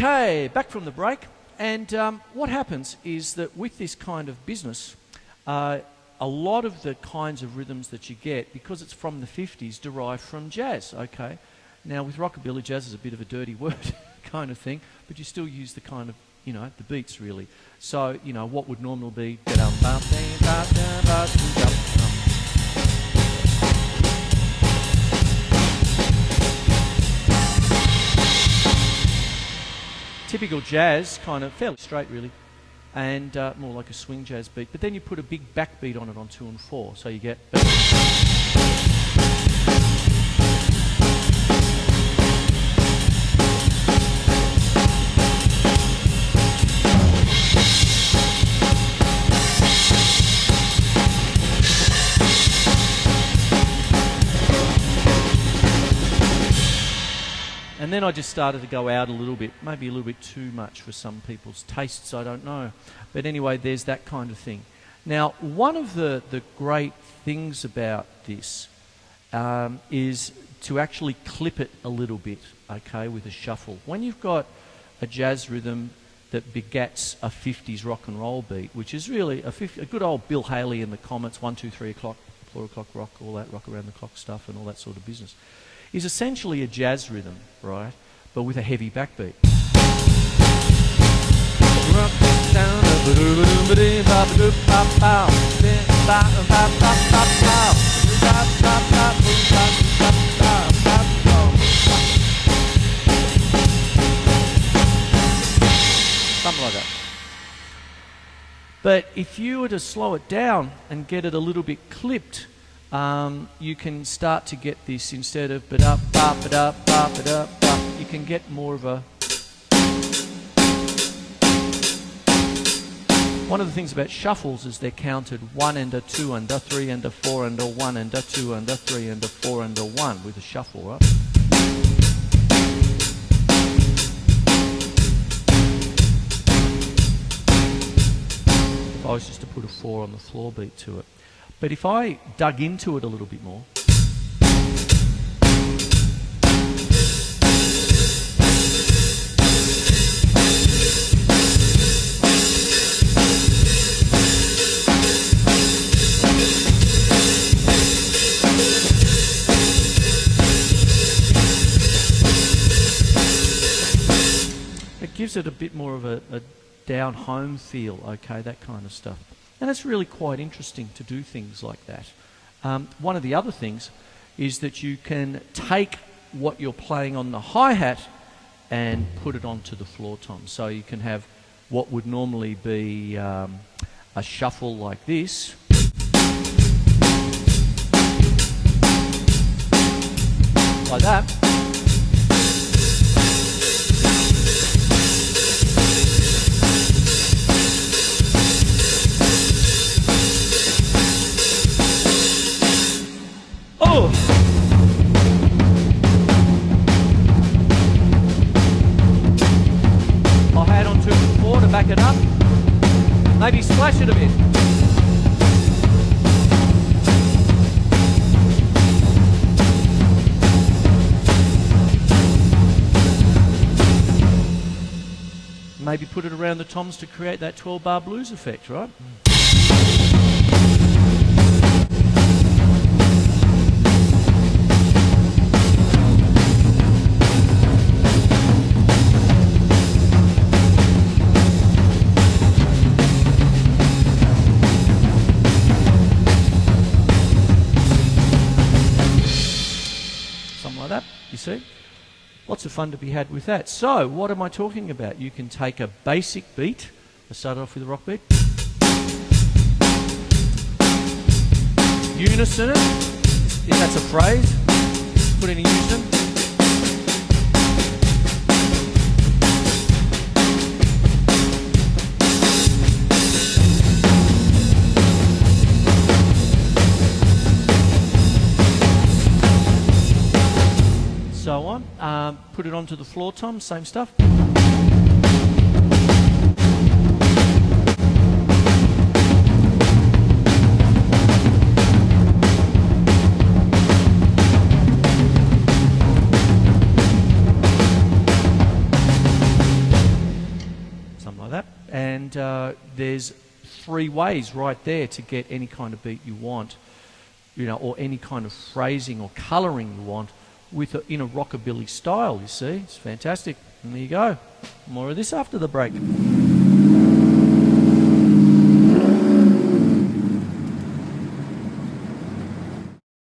Okay, back from the break. And what happens is that with this kind of business, a lot of the kinds of rhythms that you get, because it's from the 50s, derive from jazz, okay? Now, with rockabilly, jazz is a bit of a dirty word kind of thing, but you still use the kind of, you know, the beats, really. So, you know, what would normally be... Typical jazz, kind of fairly straight really, and more like a swing jazz beat. But then you put a big backbeat on it on 2 and 4, so you get... And then I just started to go out a little bit, maybe a little bit too much for some people's tastes, I don't know. But anyway, there's that kind of thing. Now, one of the great things about this is to actually clip it a little bit, okay, with a shuffle. When you've got a jazz rhythm that begats a 50s rock and roll beat, which is really a good old Bill Haley and the Comets, 1, 2, 3 o'clock, 4 o'clock rock, all that rock around the clock stuff and all that sort of business, is essentially a jazz rhythm, right, but with a heavy backbeat. Something like that. But if you were to slow it down and get it a little bit clipped, you can start to get this, instead of ba-da, ba-da, ba-da, ba, you can get more of a... One of the things about shuffles is they're counted 1 and a 2 and a 3 and a 4 and a 1 and a 2 and a 3 and a 4 and a 1 with a shuffle, right? If I was just to put a 4 on the floor beat to it. But if I dug into it a little bit more, it gives it a bit more of a down-home feel, okay, that kind of stuff. And it's really quite interesting to do things like that. One of the other things is that you can take what you're playing on the hi-hat and put it onto the floor tom. So you can have what would normally be a shuffle like this. Like that. Back it up, maybe splash it a bit. Maybe put it around the toms to create that 12-bar blues effect, right? You see? Lots of fun to be had with that. So, what am I talking about? You can take a basic beat. Let's start off with a rock beat. Unison it, if that's a phrase. Put in a unison. So on. Put it onto the floor tom, same stuff. something like that. And there's 3 ways right there to get any kind of beat you want, or any kind of phrasing or colouring you want in a rockabilly style, you see. It's fantastic. And there you go. More of this after the break.